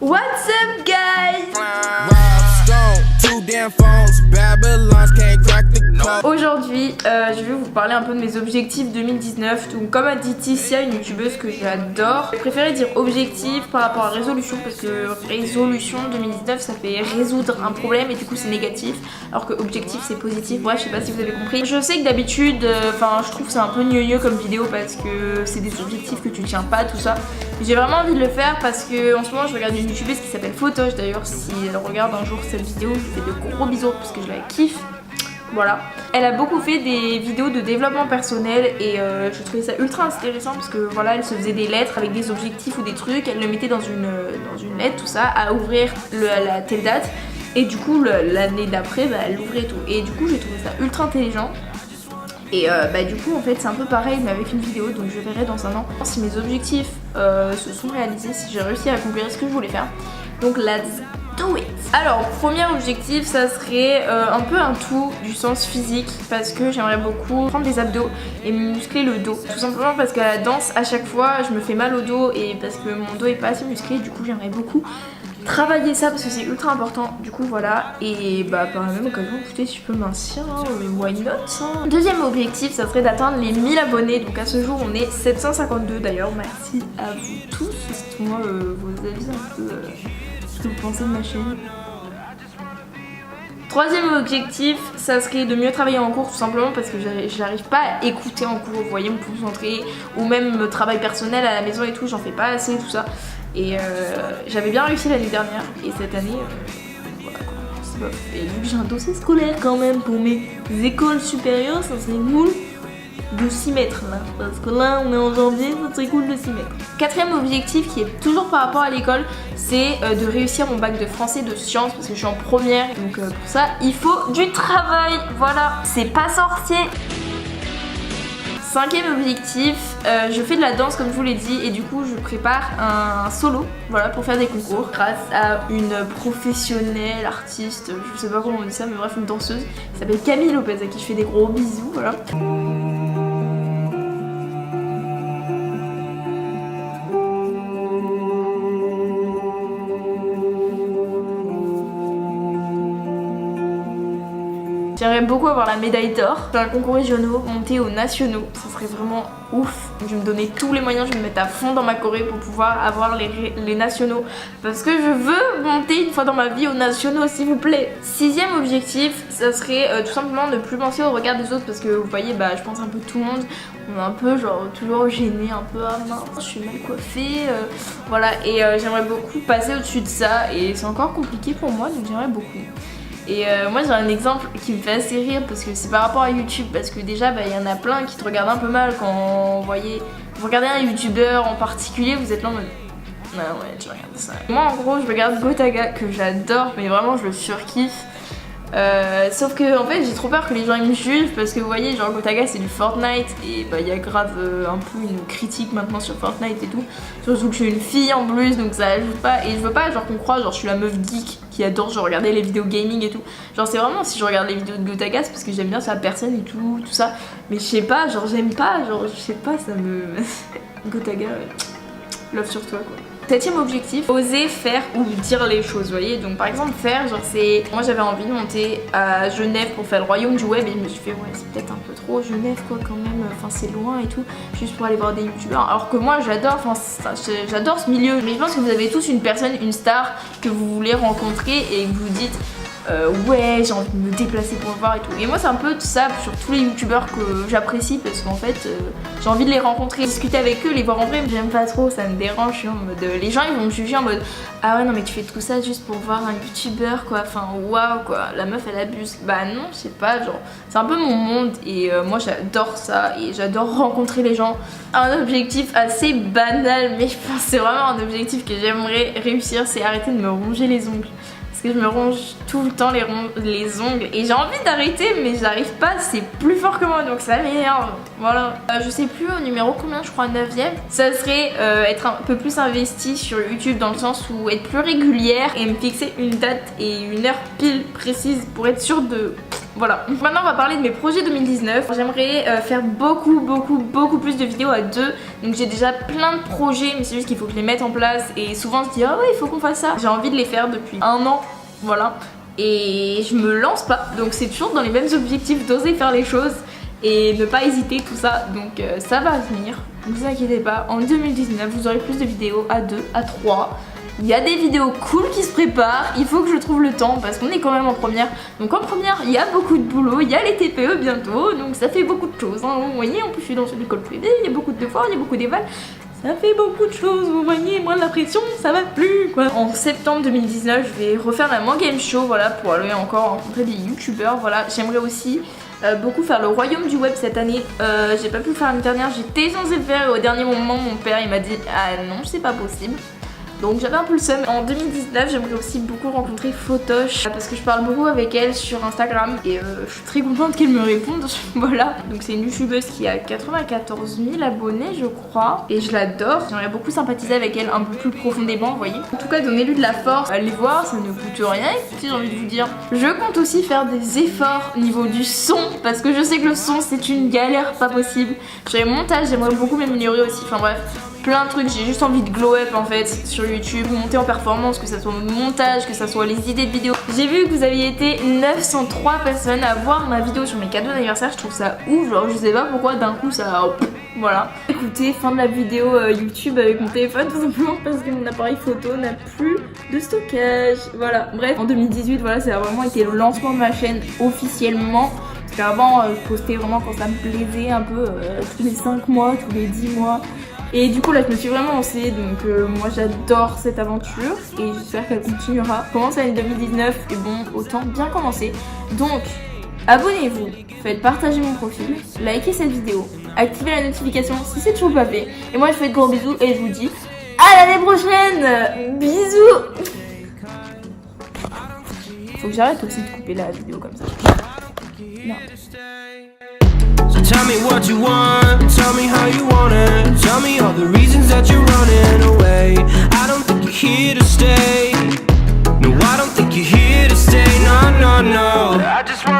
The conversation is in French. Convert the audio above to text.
What's up guys? Aujourd'hui, je vais vous parler un peu de mes objectifs 2019. Donc comme a dit Tissia, une youtubeuse que j'adore, je préférais dire objectif par rapport à résolution parce que résolution 2019 ça fait résoudre un problème et du coup c'est négatif, alors que objectif c'est positif. Bref, je sais pas si vous avez compris. Je sais que d'habitude, je trouve que c'est un peu gneux comme vidéo parce que c'est des objectifs que tu tiens pas, tout ça. J'ai vraiment envie de le faire parce que en ce moment je regarde une youtubeuse qui s'appelle Photoche. D'ailleurs, si elle regarde un jour cette vidéo, je lui fais de gros bisous parce que je la kiffe. Voilà. Elle a beaucoup fait des vidéos de développement personnel et je trouvais ça ultra intéressant parce que voilà, elle se faisait des lettres avec des objectifs ou des trucs, elle le mettait dans une lettre, tout ça, à ouvrir la telle date et du coup l'année d'après elle l'ouvrait et tout. Et du coup j'ai trouvé ça ultra intelligent. Et du coup en fait c'est un peu pareil mais avec une vidéo, donc je verrai dans un an si mes objectifs se sont réalisés, si j'ai réussi à accomplir ce que je voulais faire. Donc let's do it. Alors premier objectif ça serait un peu un tout du sens physique parce que j'aimerais beaucoup prendre des abdos et muscler le dos. Tout simplement parce qu'à la danse à chaque fois je me fais mal au dos et parce que mon dos est pas assez musclé, du coup j'aimerais beaucoup travailler ça parce que c'est ultra important, du coup voilà. Et par la même occasion, écoutez, si je peux mincir, hein, why not hein. Deuxième objectif ça serait d'atteindre les 1000 abonnés, donc à ce jour on est 752 d'ailleurs, merci à vous tous. Dites-moi vos avis un peu, ce que vous pensez de ma chaîne. Troisième objectif, ça serait de mieux travailler en cours tout simplement parce que j'arrive pas à écouter en cours, vous voyez, me concentrer, ou même me travail personnel à la maison et tout, j'en fais pas assez, tout ça. Et j'avais bien réussi l'année dernière et cette année, voilà quoi, c'est bof. Et vu que j'ai un dossier scolaire quand même pour mes écoles supérieures, ça serait cool de s'y mettre là, parce que là on est en janvier, ça serait cool de s'y mettre. Quatrième objectif qui est toujours par rapport à l'école, c'est de réussir mon bac de français de sciences parce que je suis en première, donc pour ça il faut du travail, voilà, c'est pas sorcier. Cinquième objectif, je fais de la danse comme je vous l'ai dit et du coup je prépare un solo, voilà, pour faire des concours grâce à une professionnelle artiste, je sais pas comment on dit ça mais bref, une danseuse qui s'appelle Camille Lopez à qui je fais des gros bisous, voilà. J'aimerais beaucoup avoir la médaille d'or, faire un concours régionaux, monter aux nationaux, ça serait vraiment ouf. Je vais me donner tous les moyens, je vais me mettre à fond dans ma choré pour pouvoir avoir les nationaux. Parce que je veux monter une fois dans ma vie aux nationaux s'il vous plaît. Sixième objectif, ça serait tout simplement ne plus penser au regard des autres parce que vous voyez, je pense un peu tout le monde, on est un peu genre toujours gêné, un peu ah mince, je suis mal coiffée, voilà. Et j'aimerais beaucoup passer au-dessus de ça et c'est encore compliqué pour moi donc j'aimerais beaucoup. Et moi j'ai un exemple qui me fait assez rire parce que c'est par rapport à YouTube, parce que déjà y en a plein qui te regardent un peu mal quand vous regardez un youtubeur en particulier, vous êtes là en mode ah ouais tu regardes ça. Moi en gros je regarde Gotaga que j'adore mais vraiment je le surkiffe. Sauf que en fait j'ai trop peur que les gens ils me jugent parce que vous voyez genre Gotaga c'est du Fortnite et il y a grave un peu une critique maintenant sur Fortnite et tout, surtout que je suis une fille en plus donc ça ajoute pas, et je veux pas genre qu'on croit genre je suis la meuf geek qui adore genre regarder les vidéos gaming et tout, genre c'est vraiment si je regarde les vidéos de Gotaga c'est parce que j'aime bien sa personne et tout ça, mais je sais pas genre j'aime pas, genre je sais pas, ça me Gotaga love sur toi quoi. Septième objectif, oser faire ou dire les choses, vous voyez. Donc par exemple faire, genre c'est... Moi j'avais envie de monter à Genève pour faire le royaume du web et je me suis fait ouais c'est peut-être un peu trop Genève quoi quand même, enfin c'est loin et tout, juste pour aller voir des youtubeurs. Alors que moi j'adore, j'adore ce milieu. Mais je pense que vous avez tous une personne, une star que vous voulez rencontrer et que vous dites ouais j'ai envie de me déplacer pour le voir et tout. Et moi c'est un peu ça sur tous les youtubeurs que j'apprécie parce qu'en fait j'ai envie de les rencontrer, discuter avec eux, les voir en vrai, mais j'aime pas trop, ça me dérange, je suis en mode les gens ils vont me juger en mode ah ouais non mais tu fais tout ça juste pour voir un youtubeur quoi, enfin waouh quoi, la meuf elle abuse. Bah non je sais pas, genre c'est un peu mon monde et moi j'adore ça et j'adore rencontrer les gens. Un objectif assez banal mais je pense que c'est vraiment un objectif que j'aimerais réussir, c'est arrêter de me ronger les ongles. Parce que je me ronge tout le temps les ongles et j'ai envie d'arrêter mais j'arrive pas, c'est plus fort que moi donc ça m'énerve, voilà. Je sais plus au numéro combien, je crois 9ème. Ça serait être un peu plus investi sur YouTube dans le sens où être plus régulière et me fixer une date et une heure pile précise pour être sûre de Voilà. Maintenant on va parler de mes projets 2019. J'aimerais faire beaucoup plus de vidéos à deux. Donc j'ai déjà plein de projets, mais c'est juste qu'il faut que je les mette en place. Et souvent je dis ah ouais il faut qu'on fasse ça. J'ai envie de les faire depuis un an, voilà. Et je me lance pas. Donc c'est toujours dans les mêmes objectifs d'oser faire les choses et ne pas hésiter, tout ça. Donc ça va venir, ne vous inquiétez pas. En 2019 vous aurez plus de vidéos à 2, à 3. Il y a des vidéos cool qui se préparent, il faut que je trouve le temps parce qu'on est quand même en première. Donc en première, il y a beaucoup de boulot, il y a les TPE bientôt, donc ça fait beaucoup de choses. Hein. Vous voyez, en plus je suis dans une école privée, il y a beaucoup de devoirs, il y a beaucoup d'éval. Ça fait beaucoup de choses, vous voyez, moins de la pression, ça va plus quoi. En septembre 2019, je vais refaire la Man Game Show, voilà, pour aller encore rencontrer des youtubeurs, voilà. J'aimerais aussi beaucoup faire le royaume du web cette année. J'ai pas pu le faire l'année dernière, j'étais censée le faire et au dernier moment, mon père il m'a dit ah non, c'est pas possible. Donc j'avais un peu le seum. En 2019 j'aimerais aussi beaucoup rencontrer Photosh parce que je parle beaucoup avec elle sur Instagram et je suis très contente qu'elle me réponde. Voilà. Donc c'est une youtubeuse qui a 94 000 abonnés je crois et je l'adore. J'aimerais beaucoup sympathiser avec elle un peu plus profondément, vous voyez. En tout cas donnez-lui de la force, allez voir, ça ne coûte rien. Écoutez, j'ai envie de vous dire, je compte aussi faire des efforts au niveau du son parce que je sais que le son c'est une galère pas possible. Sur le montage j'aimerais beaucoup m'améliorer aussi, enfin bref. Plein de trucs, j'ai juste envie de glow up en fait sur YouTube, monter en performance, que ça soit mon montage, que ça soit les idées de vidéos. J'ai vu que vous aviez été 903 personnes à voir ma vidéo sur mes cadeaux d'anniversaire, je trouve ça ouf, genre je sais pas pourquoi d'un coup ça... Voilà. Écoutez, fin de la vidéo YouTube avec mon téléphone tout simplement parce que mon appareil photo n'a plus de stockage. Voilà, bref, en 2018, voilà, ça a vraiment été le lancement de ma chaîne officiellement. Parce qu'avant, je postais vraiment quand ça me plaisait un peu, tous les 5 mois, tous les 10 mois. Et du coup là je me suis vraiment lancée, donc moi j'adore cette aventure et j'espère qu'elle continuera. Commence l'année 2019 et bon, autant bien commencer. Donc abonnez-vous, faites partager mon profil, likez cette vidéo, activez la notification si c'est toujours pas fait. Et moi je vous fais de gros bisous et je vous dis à l'année prochaine. Bisous. Faut que j'arrête aussi de couper la vidéo comme ça. Non. So tell me what you want, tell me how you want it. Tell me all the reasons that you're running away. I don't think you're here to stay. No, I don't think you're here to stay. No, no, no. I just want